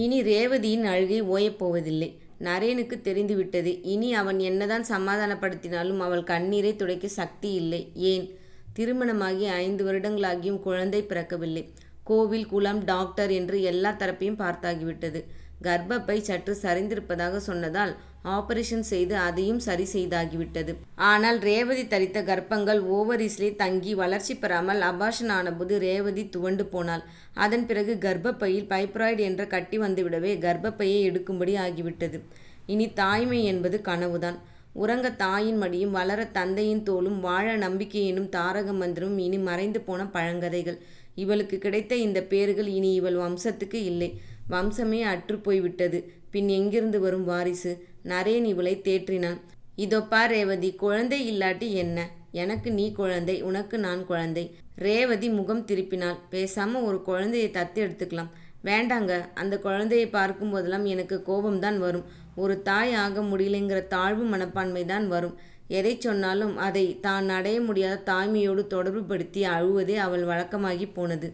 இனி ரேவதியின் அழுகை ஓயப்போவதில்லை. நரேனுக்கு தெரிந்துவிட்டது. இனி அவன் என்னதான் சமாதானப்படுத்தினாலும் அவள் கண்ணீரை துடைக்க சக்தி இல்லை. ஏன், திருமணமாகி 5 வருடங்களாகியும் குழந்தை பிறக்கவில்லை. கோவில், குளம், டாக்டர் என்று எல்லா தரப்பையும் பார்த்தாகிவிட்டது. கர்ப்பப்பை சற்று சரிந்திருப்பதாக சொன்னதால் ஆபரேஷன் செய்து அதையும் சரி செய்தாகிவிட்டது. ஆனால் ரேவதி தரித்த கர்ப்பங்கள் ஓவரீஸிலே தங்கி வளர்ச்சி பெறாமல் அபார்ஷன் ஆனபோது ரேவதி துவண்டு போனாள். அதன் பிறகு கர்ப்பப்பையில் பைப்ராய்டு என்ற கட்டி வந்துவிடவே கர்ப்பப்பையை எடுக்கும்படி ஆகிவிட்டது. இனி தாய்மை என்பது கனவுதான். உறங்க தாயின் மடியும், வளர தந்தையின் தோளும், வாழ நம்பிக்கை எனும் தாரக மந்திரமும் இனி மறைந்து போன பழங்கதைகள். இவளுக்கு கிடைத்த இந்த பேறுகள் இனி இவள் வம்சத்துக்கு இல்லை. வம்சமே அற்றுப்போய்விட்டது. பின் எங்கிருந்து வரும் வாரிசு? நரேன் இவளை தேற்றினான். இதோ பார் ரேவதி, குழந்தை இல்லாட்டி என்ன? எனக்கு நீ குழந்தை, உனக்கு நான் குழந்தை. ரேவதி முகம் திருப்பினாள். பேசாம ஒரு குழந்தையை தத்து எடுத்துக்கலாம். வேண்டாங்க, அந்த குழந்தையை பார்க்கும் போதெல்லாம் எனக்கு கோபம்தான் வரும். ஒரு தாய் ஆக முடியலைங்கிற தாழ்வு மனப்பான்மை தான் வரும். எதை சொன்னாலும் அதை தான் அடைய முடியாத தாய்மையோடு தொடர்பு படுத்தி அழுவதே அவள் வழக்கமாகி போனது.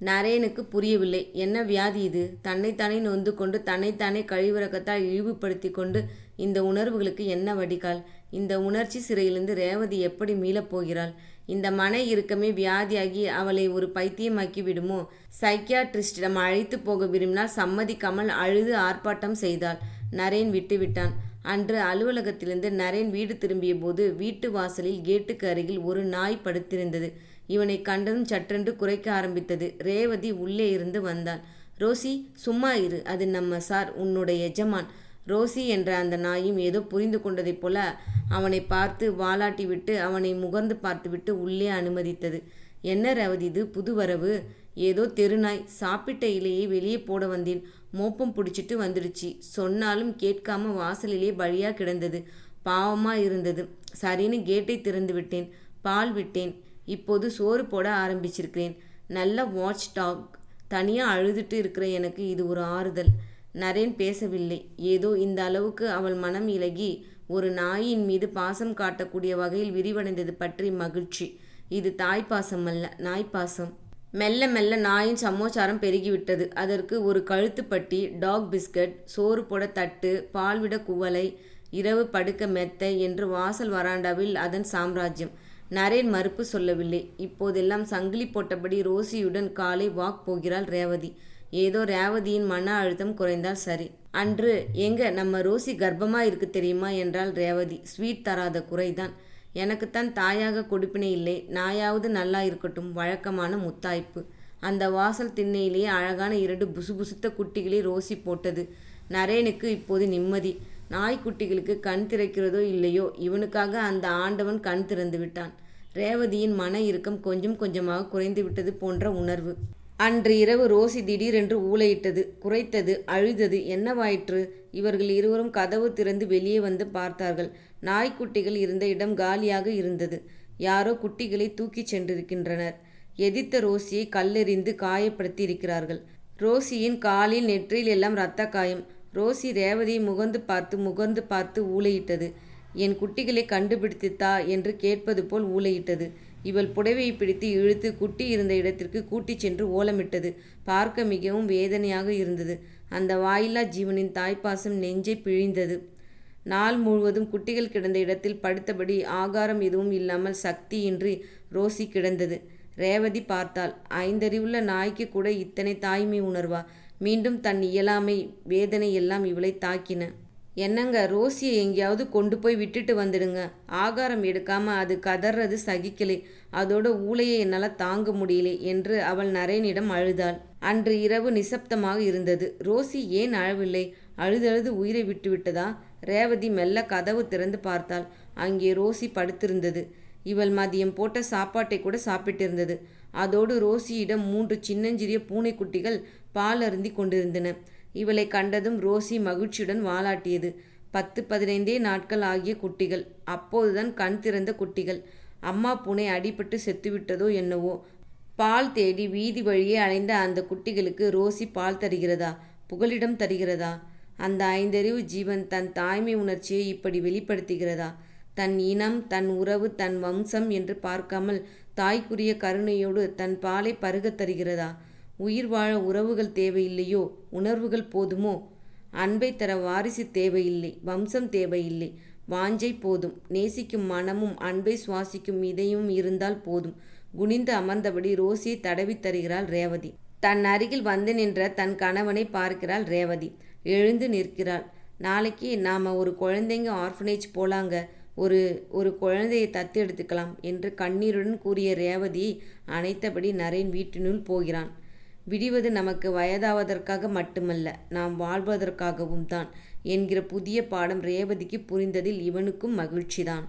நரேனுக்கு புரியவில்லை. என்ன வியாதி இது? தன்னைத்தானே நொந்து கொண்டு தன்னைத்தானே கழிவிறக்கத்தால் இழிவுபடுத்தி கொண்டு இந்த உணர்வுகளுக்கு என்ன வடிகால்? இந்த உணர்ச்சி சிறையிலிருந்து ரேவதி எப்படி மீளப்போகிறாள்? இந்த மன இறுக்கமே வியாதியாகி அவளை ஒரு பைத்தியமாக்கி விடுமோ? சைக்கியாட்ரிஸ்டிடம் அழைத்து போக விரும்பினால் சம்மதிக்காமல் அழுது ஆர்ப்பாட்டம் செய்தாள். நரேன் விட்டுவிட்டான். அன்று அலுவலகத்திலிருந்து நரேன் வீடு திரும்பிய போது வீட்டு வாசலில் கேட்டுக்கு அருகில் ஒரு நாய் படுத்திருந்தது. இவனை கண்டதும் சற்றென்று குறைக்க ஆரம்பித்தது. ரேவதி உள்ளே இருந்து வந்தாள். ரோசி, சும்மா இரு, அது நம்ம சார், உன்னுடைய எஜமான். ரோசி என்ற அந்த நாயும் ஏதோ புரிந்து கொண்டதைப் போல அவனை பார்த்து வாலாட்டி விட்டு அவனை முகர்ந்து பார்த்துவிட்டு உள்ளே அனுமதித்தது. என்ன ரேவதி, இது புது வரவு? ஏதோ தெருநாய். சாப்பிட்ட இலையை வெளியே போட வந்தேன், மோப்பம் பிடிச்சிட்டு வந்துடுச்சு. சொன்னாலும் கேட்காம வாசலிலே பழியா கிடந்தது. பாவமா இருந்தது. சரின்னு கேட்டை திறந்து விட்டேன். பால் விட்டேன். இப்போது சோறு போட ஆரம்பிச்சிருக்கிறேன். நல்ல வாட்ச் டாக். தனியாக அழுதுட்டு இருக்கிற எனக்கு இது ஒரு ஆறுதல். நரேன் பேசவில்லை. ஏதோ இந்த அளவுக்கு அவள் மனம் இலகி ஒரு நாயின் மீது பாசம் காட்டக்கூடிய வகையில் விரிவடைந்தது பற்றி மகிழ்ச்சி. இது தாய்ப்பாசம் அல்ல, நாய்ப்பாசம். மெல்ல மெல்ல நாயின் சமோச்சாரம் பெருகிவிட்டது. அதற்கு ஒரு கழுத்துப்பட்டி, டாக் பிஸ்கட், சோறு போட தட்டு, பால்விட குவளை, இரவு படுக்க மெத்தை என்று வாசல் வராண்டாவில் அதன் சாம்ராஜ்யம். நரேன் மறுப்பு சொல்லவில்லை. இப்போதெல்லாம் சங்கிலி போட்டபடி ரோசியுடன் காலை வாக் போகிறாள் ரேவதி. ஏதோ ரேவதியின் மன அழுத்தம் குறைந்தால் சரி. அன்று எங்க நம்ம ரோசி கர்ப்பமா இருக்கு தெரியுமா என்றாள் ரேவதி. ஸ்வீட் தராத குறைதான். எனக்குத்தான் தாயாக கொடுப்பினை இல்லை, நாயாவது நல்லா இருக்கட்டும். வழக்கமான முத்தாய்ப்பு. அந்த வாசல் திண்ணையிலேயே அழகான 2 புசுபுசுத்த குட்டிகளை ரோசி போட்டது. நரேனுக்கு இப்போது நிம்மதி. நாய்க்குட்டிகளுக்கு கண் திறக்கிறதோ இல்லையோ, இவனுக்காக அந்த ஆண்டவன் கண் திறந்து விட்டான். ரேவதியின் மன இறுக்கம் கொஞ்சம் கொஞ்சமாக குறைந்து விட்டது போன்ற உணர்வு. அன்று இரவு ரோசி திடீரென்று ஊளையிட்டது, குரைத்தது, அழுதது. என்னவாயிற்று? இவர்கள் இருவரும் கதவு திறந்து வெளியே வந்து பார்த்தார்கள். நாய்க்குட்டிகள் இருந்த இடம் காலியாக இருந்தது. யாரோ குட்டிகளை தூக்கிச் சென்றிருக்கின்றனர். எதிர்த்த ரோசியை கல்லெறிந்து காயப்படுத்தி இருக்கிறார்கள். ரோசியின் காலில், நெற்றியில் எல்லாம் இரத்த காயம். ரோசி ரேவதியை முகர்ந்து பார்த்து ஊளையிட்டது. என் குட்டிகளை கண்டுபிடித்துத்தா என்று கேட்பது போல் ஊளையிட்டது. இவள் புடவையை பிடித்து இழுத்து குட்டி இருந்த இடத்திற்கு கூட்டிச் சென்று ஓலமிட்டது. பார்க்க மிகவும் வேதனையாக இருந்தது. அந்த வாயில்லா ஜீவனின் தாய்ப்பாசம் நெஞ்சை பிழிந்தது. நாள் முழுவதும் குட்டிகள் கிடந்த இடத்தில் படுத்தபடி ஆகாரம் எதுவும் இல்லாமல் சக்தியின்றி ரோசி கிடந்தது. ரேவதி பார்த்தாள். 5 அறிவுள்ள நாய்க்கு கூட இத்தனை தாய்மை உணர்வா? மீண்டும் தன் இயலாமை, வேதனை எல்லாம் இவளை தாக்கின. என்னங்க, ரோசியை எங்கேயாவது கொண்டு போய் விட்டுட்டு வந்துடுங்க. ஆகாரம் எடுக்காம அது கதறது சகிக்கலை. அதோட ஊளையை என்னால் தாங்க முடியலை என்று அவள் நரேனிடம் அழுதாள். அன்று இரவு நிசப்தமாக இருந்தது. ரோசி ஏன் அழவில்லை? அழுதழுது உயிரை விட்டுவிட்டதா? ரேவதி மெல்ல கதவு திறந்து பார்த்தாள். அங்கே ரோசி படுத்திருந்தது. இவள் மதியம் போட்ட சாப்பாட்டை கூட சாப்பிட்டிருந்தது. அதோடு ரோசியிடம் 3 சின்னஞ்சிறிய பூனைக்குட்டிகள் பால் அருந்தி கொண்டிருந்தன. இவளை கண்டதும் ரோசி மகிழ்ச்சியுடன் வாலாட்டியது. 10-15 நாட்கள் ஆகிய குட்டிகள். அப்போதுதான் கண் திறந்த குட்டிகள். அம்மா பூனை அடிபட்டு செத்துவிட்டதோ என்னவோ. பால் தேடி வீதி வழியே அலைந்த அந்த குட்டிகளுக்கு ரோசி பால் தருகிறதா? புகலிடம் தருகிறதா? அந்த 5 அறிவு ஜீவன் தன் தாய்மை உணர்ச்சியை இப்படி வெளிப்படுத்துகிறதா? தன் இனம், தன் உறவு, தன் வம்சம் என்று பார்க்காமல் தாய்க்குரிய கருணையோடு தன் பாலை பருகத் தருகிறதா? உயிர் வாழ உறவுகள் தேவையில்லையோ, உணர்வுகள் போதுமோ? அன்பை தர வாரிசு தேவையில்லை, வம்சம் தேவையில்லை, வாஞ்சை போதும். நேசிக்கும் மனமும் அன்பை சுவாசிக்கும் இதயமும் இருந்தால் போதும். குனிந்து அமர்ந்தபடி ரோசியை தடவித் தருகிறாள் ரேவதி. தன் அருகில் வந்து நின்ற தன் கணவனை பார்க்கிறாள் ரேவதி. எழுந்து நிற்கிறாள். நாளைக்கு நாம் ஒரு குழந்தைங்க ஆர்ஃபனேஜ் போலாங்க. ஒரு குழந்தையை தத்து எடுத்துக்கலாம் என்று கண்ணீருடன் கூறிய ரேவதியை அணைத்தபடி நரேன் வீட்டினுள் போகிறான். விடிவது நமக்கு வயதாவதற்காக மட்டுமல்ல, நாம் வாழ்வதற்காகவும் தான் என்கிற புதிய பாடம் ரேவதிக்கு புரிந்ததில் இவனுக்கும் மகிழ்ச்சிதான்.